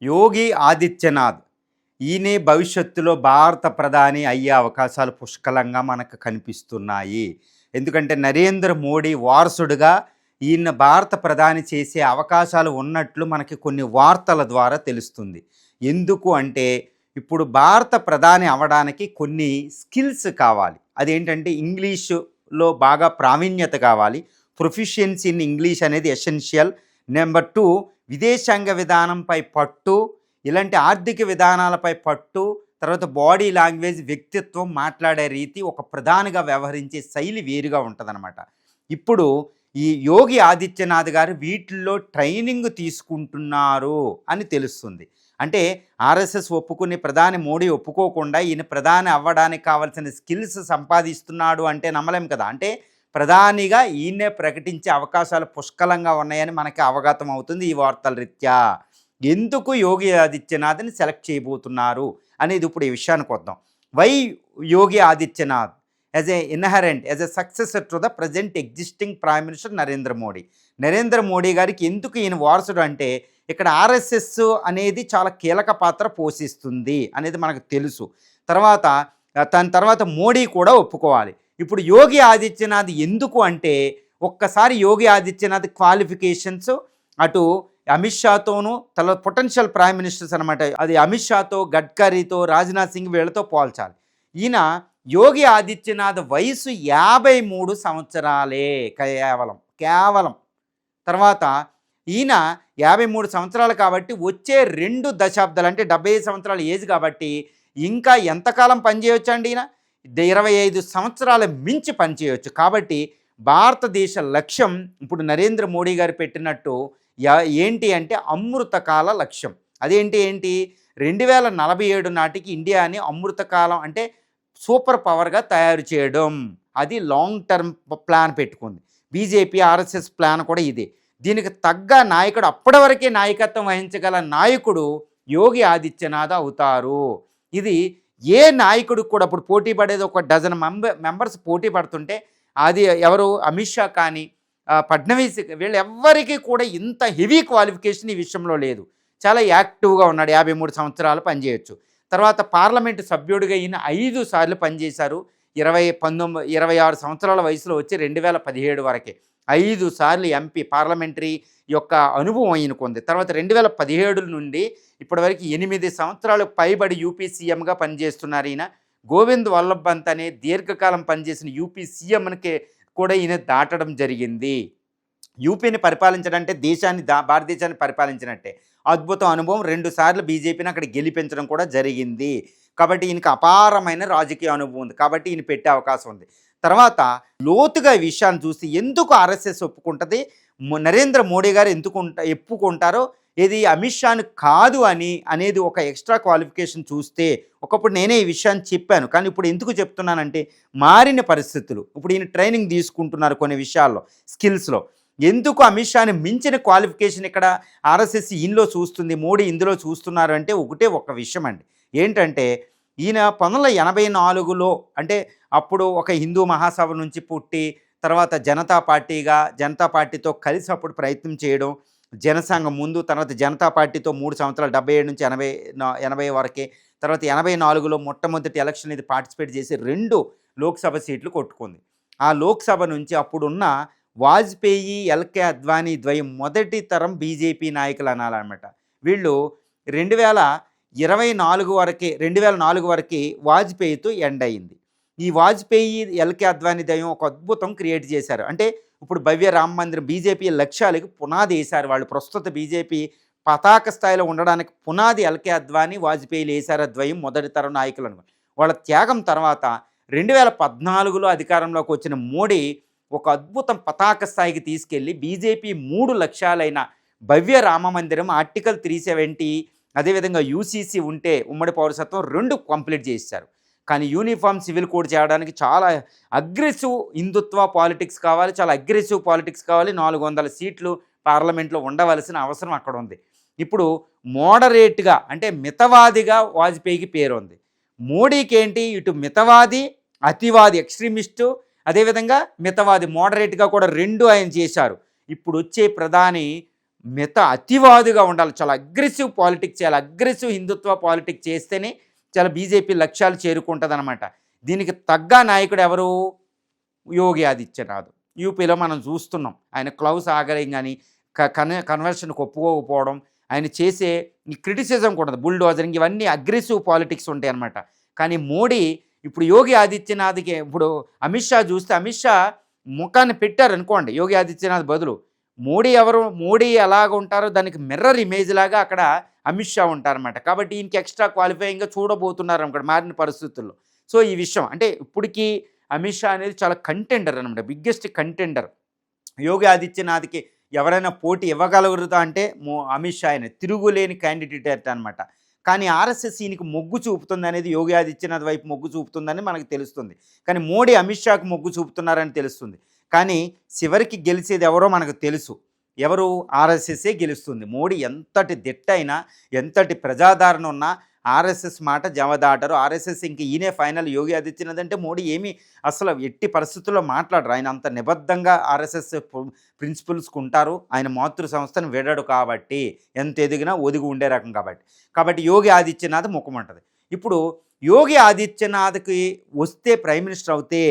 యోగి ఆదిత్యనాథ్ ఈయనే భవిష్యత్తులో భారత ప్రధాని అయ్యే అవకాశాలు పుష్కలంగా మనకు కనిపిస్తున్నాయి. ఎందుకంటే నరేంద్ర మోడీ వారసుడుగా ఈయన భారత ప్రధాని చేసే అవకాశాలు ఉన్నట్లు మనకి కొన్ని వార్తల ద్వారా తెలుస్తుంది. ఎందుకు అంటే ఇప్పుడు భారత ప్రధాని అవ్వడానికి కొన్ని స్కిల్స్ కావాలి. అదేంటంటే ఇంగ్లీషులో బాగా ప్రావీణ్యత కావాలి. ప్రొఫిషియన్సీ ఇన్ ఇంగ్లీష్ అనేది ఎసెన్షియల్. నెంబర్ 2, విదేశాంగ విధానంపై పట్టు, ఇలాంటి ఆర్థిక విధానాలపై పట్టు, తర్వాత బాడీ లాంగ్వేజ్, వ్యక్తిత్వం, మాట్లాడే రీతి, ఒక ప్రధానిగా వ్యవహరించే శైలి వేరుగా ఉంటుందన్నమాట. ఇప్పుడు ఈ యోగి ఆదిత్యనాథ్ గారు వీటిల్లో ట్రైనింగ్ తీసుకుంటున్నారు అని తెలుస్తుంది. అంటే ఆర్ఎస్ఎస్ ఒప్పుకుని ప్రధాని మోడీ ఒప్పుకోకుండా ఈయన ప్రధాని అవ్వడానికి కావాల్సిన స్కిల్స్ సంపాదిస్తున్నాడు అంటే నమ్మలేం కదా. అంటే ప్రధానిగా ఈయనే ప్రకటించే అవకాశాలు పుష్కలంగా ఉన్నాయని మనకి అవగతం అవుతుంది ఈ వార్తల రీత్యా. ఎందుకు యోగి ఆదిత్యనాథ్ని సెలెక్ట్ చేయబోతున్నారు అనేది ఇప్పుడు ఈ విషయానికి వద్దాం. Why Yogi Adityanath as a successor to the present existing prime minister Narendra Modi గారికి ఎందుకు ఈయన వారసుడు అంటే ఇక్కడ ఆర్ఎస్ఎస్ అనేది చాలా కీలక పాత్ర పోషిస్తుంది అనేది మనకు తెలుసు. దాని తర్వాత మోడీ కూడా ఒప్పుకోవాలి. ఇప్పుడు యోగి ఆదిత్యనాథ్ ఎందుకు అంటే ఒక్కసారి యోగి ఆదిత్యనాథ్ క్వాలిఫికేషన్స్ అటు అమిత్ షాతోనూ తర్వాత పొటెన్షియల్ ప్రైమ్ మినిస్టర్స్ అనమాట, అది అమిత్ షాతో, గడ్కరీతో, రాజ్నాథ్ సింగ్ వీళ్ళతో పోల్చాలి. ఈయన యోగి ఆదిత్యనాథ్ వయసు 53 సంవత్సరాలే కేవలం. తర్వాత ఈయన 53 సంవత్సరాలు కాబట్టి వచ్చే 2 దశాబ్దాలు అంటే 75 సంవత్సరాల ఏజ్ కాబట్టి ఇంకా ఎంతకాలం పనిచేయొచ్చు అండి ఈయన? 25 సంవత్సరాల మించి పనిచేయవచ్చు. కాబట్టి భారతదేశ లక్ష్యం ఇప్పుడు నరేంద్ర మోడీ గారు పెట్టినట్టు ఏంటి అంటే అమృతకాల లక్ష్యం. అదేంటి 2047 నాటికి ఇండియాని అమృతకాలం అంటే సూపర్ పవర్గా తయారు చేయడం. అది లాంగ్ టర్మ్ ప్లాన్ పెట్టుకుంది. బీజేపీ ఆర్ఎస్ఎస్ ప్లాన్ కూడా ఇదే. దీనికి తగ్గ నాయకుడు, అప్పటి వరకే నాయకత్వం వహించగల నాయకుడు యోగి ఆదిత్యనాథ్ అవుతారు. ఇది ఏ నాయకుడికి కూడా ఇప్పుడు పోటీ పడేది ఒక డజన్ మెంబర్స్ పోటీ పడుతుంటే అది ఎవరు, అమిత్ షా కానీ ఫడ్నవీస్, వీళ్ళు ఎవ్వరికీ కూడా ఇంత హెవీ క్వాలిఫికేషన్ ఈ విషయంలో లేదు. చాలా యాక్టివ్గా ఉన్నాడు. 53 సంవత్సరాలు పనిచేయొచ్చు. తర్వాత పార్లమెంటు సభ్యుడిగా ఈయన 5 సార్లు పనిచేశారు. 26 సంవత్సరాల వయసులో వచ్చి 2017 వరకే 5 సార్లు ఎంపీ పార్లమెంటరీ యొక్క అనుభవం ఈయనకుంది. తర్వాత 2017 నుండి ఇప్పటివరకు 8 సంవత్సరాలు పైబడి యూపీ సీఎంగా పనిచేస్తున్నారు ఈయన. గోవింద్ వల్లభ్ పంత్ అనే దీర్ఘకాలం పనిచేసిన యూపీ సీఎంకి కూడా ఈయన దాటడం జరిగింది. యూపీని పరిపాలించడంటే భారతదేశాన్ని పరిపాలించినట్టే. అద్భుతం అనుభవం. 2 సార్లు బీజేపీని అక్కడ గెలిపించడం కూడా జరిగింది. కాబట్టి ఈయనకి అపారమైన రాజకీయ అనుభవం ఉంది. కాబట్టి ఈయన పెట్టే అవకాశం ఉంది. తర్వాత లోతుగా ఈ విషయాన్ని చూసి ఎందుకు ఆర్ఎస్ఎస్ ఒప్పుకుంటుంది, నరేంద్ర మోడీ గారు ఎందుకు ఒప్పుకుంటారో, ఇది అమిత్ షాను కాదు అనేది ఒక ఎక్స్ట్రా క్వాలిఫికేషన్ చూస్తే, ఒకప్పుడు నేనే ఈ విషయాన్ని చెప్పాను, కానీ ఇప్పుడు ఎందుకు చెప్తున్నానంటే మారిన పరిస్థితులు. ఇప్పుడు ఈయన ట్రైనింగ్ తీసుకుంటున్నారు కొన్ని విషయాల్లో, స్కిల్స్లో. ఎందుకు అమిత్ షాని మించిన క్వాలిఫికేషన్ ఇక్కడ ఆర్ఎస్ఎస్ ఈయనలో చూస్తుంది, మోడీ ఇందులో చూస్తున్నారు అంటే ఒక విషయం అండి. ఏంటంటే ఈయన 1984లో అంటే అప్పుడు ఒక హిందూ మహాసభ నుంచి పుట్టి తర్వాత జనతా పార్టీతో కలిసి అప్పుడు ప్రయత్నం చేయడం, జనసంఘం ముందు, తర్వాత జనతా పార్టీతో 3 సంవత్సరాలు 77 నుంచి 80 వరకే. తర్వాత 84లో మొట్టమొదటి ఎలక్షన్ ఇది పార్టిసిపేట్ చేసి 2 లోక్సభ సీట్లు కొట్టుకుంది. ఆ లోక్సభ నుంచి అప్పుడున్న వాజ్పేయి, ఎల్కే అద్వానీ ద్వయం మొదటి తరం బీజేపీ నాయకులు అనాలన్నమాట. వీళ్ళు 2004 వరకే వాజ్పేయితో ఎండ్ అయింది. ఈ వాజ్పేయి, ఎల్కే అద్వానీ ద్వయం ఒక అద్భుతం క్రియేట్ చేశారు. అంటే ఇప్పుడు భవ్య రామ మందిరం బీజేపీ లక్ష్యాలకు పునాది వేశారు వాళ్ళు. ప్రస్తుత బీజేపీ పతాక స్థాయిలో ఉండడానికి పునాది ఎల్కే అద్వానీ, వాజ్పేయిలు వేశారు. ద్వయం మొదటి తరం నాయకులు అనుకో. వాళ్ళ త్యాగం తర్వాత 2014లో అధికారంలోకి వచ్చిన మోడీ ఒక అద్భుతం పతాక స్థాయికి తీసుకెళ్ళి బీజేపీ 3 లక్ష్యాలైన భవ్య రామ మందిరం, ఆర్టికల్ 370, అదేవిధంగా యూసీసీ ఉంటే ఉమ్మడి పౌరసత్వం 2 కంప్లీట్ చేశారు. కానీ యూనిఫామ్ సివిల్ కోడ్ చేయడానికి చాలా అగ్రెసివ్ హిందుత్వ పాలిటిక్స్ కావాలి, చాలా అగ్రెసివ్ పాలిటిక్స్ కావాలి. 400 సీట్లు పార్లమెంట్లో ఉండవలసిన అవసరం అక్కడ ఉంది. ఇప్పుడు మోడరేట్గా అంటే మితవాదిగా వాజ్పేయికి పేరు ఉంది. మోడీకి ఏంటి, ఇటు మితవాది, అతివాది, ఎక్స్ట్రీమిస్టు, అదేవిధంగా మితవాది, మోడరేట్గా కూడా 2 ఆయన చేశారు. ఇప్పుడు వచ్చే ప్రధాని అతివాదుగా ఉండాలి, చాలా అగ్రెసివ్ పాలిటిక్స్ చేయాలి, అగ్రెసివ్ హిందుత్వ పాలిటిక్స్ చేస్తేనే చాలా బీజేపీ లక్ష్యాలు చేరుకుంటుందన్నమాట. దీనికి తగ్గ నాయకుడు ఎవరు? యోగి ఆదిత్యనాథ్. యూపీలో మనం చూస్తున్నాం ఆయన క్లౌస్ ఆగరింగ్ అని, కన్వర్షన్కి ఒప్పుకోకపోవడం, ఆయన చేసే ఈ క్రిటిసిజం కూడా బుల్డోజరింగ్, ఇవన్నీ అగ్రెసివ్ పాలిటిక్స్ ఉంటాయి అన్నమాట. కానీ మోడీ ఇప్పుడు యోగి ఆదిత్యనాథ్కి, ఇప్పుడు అమిత్ షా చూస్తే అమిత్ షా ముఖాన్ని పెట్టారనుకోండి యోగి ఆదిత్యనాథ్ బదులు, మోడీ ఎవరు, మోడీ ఎలాగ ఉంటారో దానికి మిర్రర్ ఇమేజ్ లాగా అక్కడ అమిత్ షా ఉంటారన్నమాట. కాబట్టి ఈయనకి ఎక్స్ట్రా క్వాలిఫైయింగ్గా చూడబోతున్నారు అక్కడ మారిన పరిస్థితుల్లో. సో ఈ విషయం అంటే ఇప్పటికీ అమిత్ షా అనేది చాలా కంటెండర్ అనమాట, బిగ్గెస్ట్ కంటెండర్. యోగి ఆదిత్యనాథ్కి ఎవరైనా పోటీ ఇవ్వగలుగుతా అంటే అమిత్ షా ఆయన తిరుగులేని క్యాండిడేట్ అనమాట. కానీ ఆర్ఎస్ఎస్ ఈయనకి మొగ్గు చూపుతుంది అనేది, యోగి ఆదిత్యనాథ్ వైపు మొగ్గు చూపుతుందని మనకు తెలుస్తుంది. కానీ మోడీ అమిత్ షాకు మొగ్గు చూపుతున్నారని తెలుస్తుంది. కానీ చివరికి గెలిచేది ఎవరో మనకు తెలుసు, ఎవరు? ఆర్ఎస్ఎస్ఏ గెలుస్తుంది. మోడీ ఎంతటి దిట్టైనా, ఎంతటి ప్రజాదరణ ఉన్నా ఆర్ఎస్ఎస్ మాట జవదాటరు. ఆర్ఎస్ఎస్ ఇంక ఈయనే ఫైనల్. యోగి ఆదిత్యనాథ్ అంటే మోడీ ఏమీ అసలు ఎట్టి పరిస్థితుల్లో మాట్లాడరు. ఆయన అంత నిబద్ధంగా ఆర్ఎస్ఎస్ ప్రిన్సిపల్స్కి ఉంటారు. ఆయన మాతృ సంస్థను విడడు కాబట్టి, ఎంత ఎదిగినా ఒదిగి ఉండే రకం కాబట్టి యోగి ఆదిత్యనాథ్ ముఖమంటది. ఇప్పుడు యోగి ఆదిత్యనాథ్కి వస్తే ప్రైమ్ మినిస్టర్ అవుతే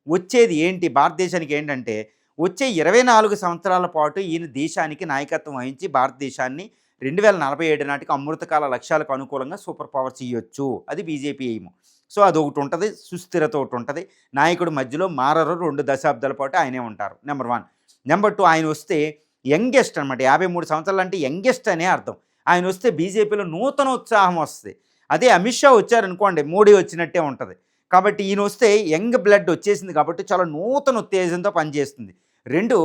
వచ్చేది ఏంటి భారతదేశానికి ఏంటంటే, వచ్చే 24 సంవత్సరాల పాటు ఈయన దేశానికి నాయకత్వం వహించి భారతదేశాన్ని 2047 నాటికి అమృతకాల లక్ష్యాలకు అనుకూలంగా సూపర్ పవర్స్ ఇవ్వచ్చు. అది బీజేపీ ఎయిమ్. సో అదొకటి ఉంటుంది, సుస్థిరత ఒకటి ఉంటుంది. నాయకుడు మధ్యలో మారరు, 2 దశాబ్దాల పాటు ఆయనే ఉంటారు. నెంబర్ 1. నెంబర్ 2, ఆయన వస్తే యంగెస్ట్ అనమాట. 53 సంవత్సరాలు అంటే యంగెస్ట్ అనే అర్థం. ఆయన వస్తే బీజేపీలో నూతన ఉత్సాహం వస్తుంది. అదే అమిత్ షా వచ్చారనుకోండి, మోడీ వచ్చినట్టే ఉంటుంది. కాబట్టి ఈయన వస్తే యంగ్ బ్లడ్ వచ్చేసింది కాబట్టి చాలా నూతన ఉత్తేజంతో పనిచేస్తుంది. 2,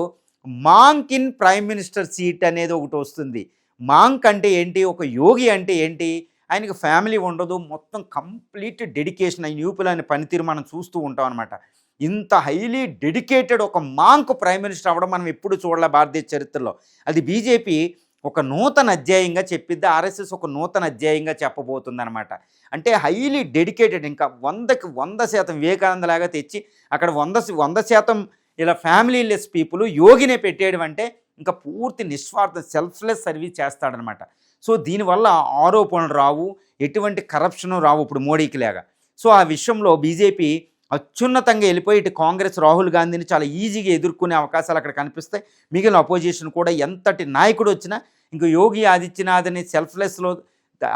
monk in prime minister seat అనేది ఒకటి వస్తుంది. మాంక్ అంటే ఏంటి? ఒక యోగి అంటే ఏంటి? ఆయనకి ఫ్యామిలీ ఉండదు, మొత్తం కంప్లీట్ డెడికేషన్. ఆయన యూపీలో ఆయన పనితీరు మనం చూస్తూ ఉంటాం అనమాట. ఇంత హైలీ డెడికేటెడ్ ఒక మాంక్ ప్రైమ్ మినిస్టర్ అవ్వడం మనం ఎప్పుడు చూడలే భారతదేశ చరిత్రలో. అది బీజేపీ ఒక నూతన అధ్యాయంగా చెప్పిద్ది, ఆర్ఎస్ఎస్ ఒక నూతన అధ్యాయంగా చెప్పబోతుంది అనమాట. అంటే హైలీ డెడికేటెడ్, ఇంకా 100కి 100% వివేకానందలాగా తెచ్చి అక్కడ 100% ఇలా ఫ్యామిలీలెస్ పీపుల్ యోగినే పెట్టేయడం అంటే ఇంకా పూర్తి నిస్వార్థ సెల్ఫ్లెస్ సర్వీస్ చేస్తాడనమాట. సో దీనివల్ల ఆరోపణలు రావు, ఎటువంటి కరప్షను రావు ఇప్పుడు మోడీకి లాగా. సో ఆ విషయంలో బీజేపీ అత్యున్నతంగా వెళ్ళిపోయి ఇటు కాంగ్రెస్ రాహుల్ గాంధీని చాలా ఈజీగా ఎదుర్కొనే అవకాశాలు అక్కడ కనిపిస్తాయి. మిగిలిన అపోజిషన్ కూడా ఎంతటి నాయకుడు వచ్చినా ఇంక యోగి ఆదిత్యనాథ్ని సెల్ఫ్లెస్లో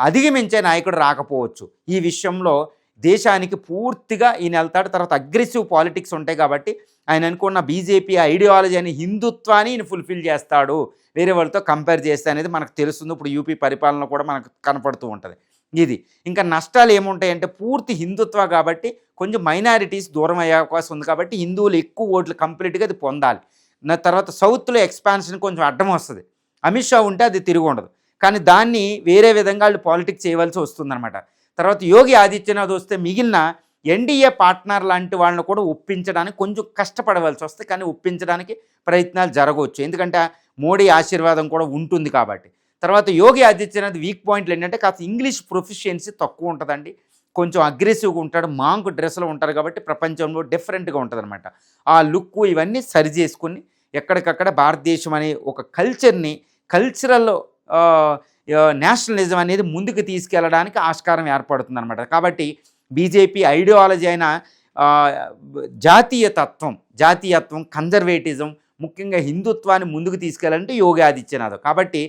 అధిగమించే నాయకుడు రాకపోవచ్చు. ఈ విషయంలో దేశానికి పూర్తిగా ఈయన వెళ్తాడు. తర్వాత అగ్రెసివ్ పాలిటిక్స్ ఉంటాయి కాబట్టి ఆయన అనుకున్న బీజేపీ ఐడియాలజీ అని హిందుత్వాన్ని ఈయన ఫుల్ఫిల్ చేస్తాడు వేరే వాళ్ళతో కంపేర్ చేస్తే అనేది మనకు తెలుస్తుంది. ఇప్పుడు యూపీ పరిపాలన కూడా మనకు కనపడుతూ ఉంటుంది. ఇది ఇంకా నష్టాలు ఏముంటాయంటే పూర్తి హిందుత్వ కాబట్టి కొంచెం మైనారిటీస్ దూరం అయ్యే అవకాశం ఉంది. కాబట్టి హిందువులు ఎక్కువ ఓట్లు కంప్లీట్గా అది పొందాలి. తర్వాత సౌత్లో ఎక్స్పాన్షన్ కొంచెం అడ్డం వస్తుంది. అమిత్ షా ఉంటే అది తిరిగి ఉండదు. కానీ దాన్ని వేరే విధంగా వాళ్ళు పాలిటిక్స్ చేయవలసి వస్తుందన్నమాట. తర్వాత యోగి ఆదిత్యనాథ్ వస్తే మిగిలిన ఎన్డీఏ పార్ట్నర్ లాంటి వాళ్ళని కూడా ఒప్పించడానికి కొంచెం కష్టపడవలసి వస్తే, కానీ ఒప్పించడానికి ప్రయత్నాలు జరగవచ్చు. ఎందుకంటే మోడీ ఆశీర్వాదం కూడా ఉంటుంది కాబట్టి. తర్వాత యోగి ఆదిత్యనాథ్ వీక్ పాయింట్లు ఏంటంటే కాస్త ఇంగ్లీష్ ప్రొఫిషియన్సీ తక్కువ ఉంటుందండి. కొంచెం అగ్రెసివ్గా ఉంటాడు, మాంక్ డ్రెస్లో ఉంటారు కాబట్టి ప్రపంచంలో డిఫరెంట్గా ఉంటుందన్నమాట. ఆ లుక్ ఇవన్నీ సరి చేసుకుని ఎక్కడికక్కడ భారతదేశం అనే ఒక కల్చరల్ నేషనలిజం అనేది ముందుకు తీసుకెళ్ళడానికి ఆస్కారం ఏర్పడుతుందన్నమాట. కాబట్టి బీజేపీ ఐడియాలజీ అయిన జాతీయత్వం, కన్జర్వేటిజం, ముఖ్యంగా హిందుత్వాన్ని ముందుకు తీసుకెళ్ళాలంటే యోగి ఆదిత్యనాథ్. కాబట్టి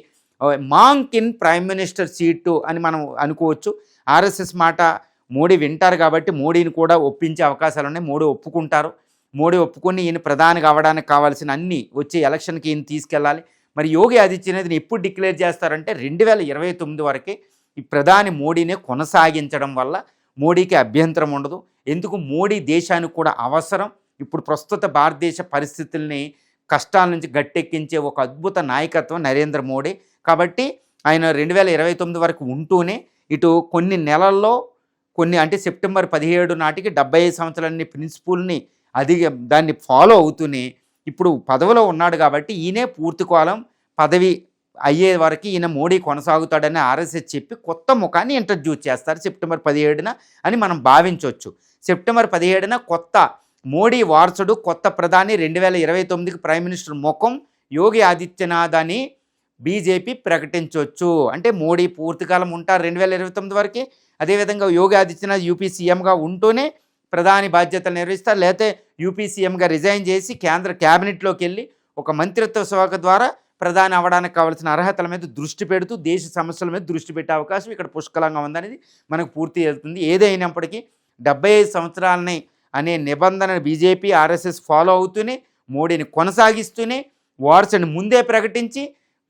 monk in prime minister seat అని మనం అనుకోవచ్చు. ఆర్ఎస్ఎస్ మాట మోడీ వింటారు కాబట్టి మోడీని కూడా ఒప్పించే అవకాశాలు ఉన్నాయి. మోడీ ఒప్పుకుంటారు. మోడీ ఒప్పుకొని ఈయన ప్రధాని కావడానికి కావాల్సిన అన్ని వచ్చే ఎలక్షన్కి ఈయన తీసుకెళ్ళాలి. మరి యోగి ఆదిత్యనాథ్ని ఎప్పుడు డిక్లేర్ చేస్తారంటే 2029 వరకే ఈ ప్రధాని మోడీనే కొనసాగించడం వల్ల మోడీకి అభ్యంతరం ఉండదు. ఎందుకు? మోడీ దేశానికి కూడా అవసరం. ఇప్పుడు ప్రస్తుత భారతదేశ పరిస్థితుల్ని కష్టాల నుంచి గట్టెక్కించే ఒక అద్భుత నాయకత్వం నరేంద్ర మోడీ. కాబట్టి ఆయన 2029 వరకు ఉంటూనే ఇటు కొన్ని నెలల్లో అంటే సెప్టెంబర్ 17 నాటికి 75 సంవత్సరాలని ప్రిన్సిపుల్ని దాన్ని ఫాలో అవుతూనే ఇప్పుడు పదవిలో ఉన్నాడు కాబట్టి ఈయనే పూర్తి కాలం పదవి అయ్యే వరకు ఈయన మోడీ కొనసాగుతాడని ఆర్ఎస్ఎస్ చెప్పి కొత్త ముఖాన్ని ఇంట్రడ్యూస్ చేస్తారు సెప్టెంబర్ 17 అని మనం భావించవచ్చు. సెప్టెంబర్ 17 కొత్త మోడీ వారసుడు, కొత్త ప్రధాని, 2029కి ప్రైమ్ మినిస్టర్ ముఖం యోగి ఆదిత్యనాథ్ అని బీజేపీ ప్రకటించవచ్చు. అంటే మోడీ పూర్తికాలం ఉంటారు 2029 వరకు. అదేవిధంగా యోగి ఆదిత్యనాథ్ యూపీ సీఎంగా ఉంటూనే ప్రధాని బాధ్యతలు నిర్వహిస్తారు. లేకపోతే యూపీ సీఎంగా రిజైన్ చేసి కేంద్ర క్యాబినెట్లోకి వెళ్ళి ఒక మంత్రిత్వ శాఖ ద్వారా ప్రధాని అవ్వడానికి కావాల్సిన అర్హతల మీద దృష్టి పెడుతూ దేశ సమస్యల మీద దృష్టి పెట్టే అవకాశం ఇక్కడ పుష్కలంగా ఉందనేది మనకు పూర్తి వెళ్తుంది. ఏదైనప్పటికీ 75 సంవత్సరాలని అనే నిబంధనను బీజేపీ ఆర్ఎస్ఎస్ ఫాలో అవుతూనే మోడీని కొనసాగిస్తూనే వార్స్ని ముందే ప్రకటించి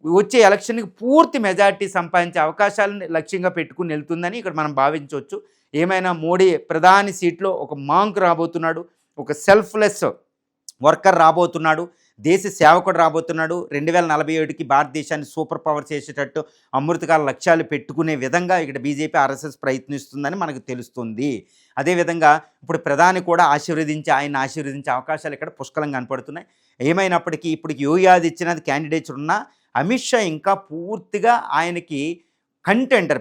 వచ్చే ఎలక్షన్కి పూర్తి మెజార్టీ సంపాదించే అవకాశాలను లక్ష్యంగా పెట్టుకుని వెళ్తుందని ఇక్కడ మనం భావించవచ్చు. ఏమైనా మోడీ ప్రధాని సీట్లో ఒక మాంక్ రాబోతున్నాడు, ఒక సెల్ఫ్లెస్ వర్కర్ రాబోతున్నాడు, దేశ సేవకుడు రాబోతున్నాడు. 2047కి భారతదేశాన్ని సూపర్ పవర్ చేసేటట్టు అమృతకాల లక్ష్యాలు పెట్టుకునే విధంగా ఇక్కడ బీజేపీ ఆర్ఎస్ఎస్ ప్రయత్నిస్తుందని మనకు తెలుస్తుంది. అదేవిధంగా ఇప్పుడు ప్రధాని కూడా ఆయన ఆశీర్వదించే అవకాశాలు ఇక్కడ పుష్కలంగా కనపడుతున్నాయి. ఏమైనప్పటికీ ఇప్పుడు యోగి ఆదిత్యనాథ్ క్యాండిడేట్స్ ఉన్న అమిత్ షా ఇంకా పూర్తిగా ఆయనకి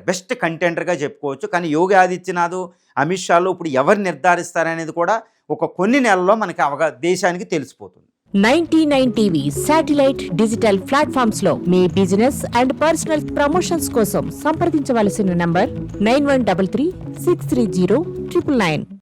బెస్ట్ కంటెండర్గా చెప్పుకోవచ్చు. కానీ యోగి ఆదిత్యనాథ్ అమిత్ షాలో ఇప్పుడు ఎవరు నిర్ధారిస్తారనేది కూడా ఒక కొన్ని నెలల్లో మనకి దేశానికి తెలిసిపోతుంది. 99 టీవీ శాటిలైట్ డిజిటల్ ప్లాట్ఫామ్స్ లో మీ బిజినెస్ అండ్ పర్సనల్ ప్రమోషన్స్ కోసం సంప్రదించవలసిన నంబర్ 9133 630 999.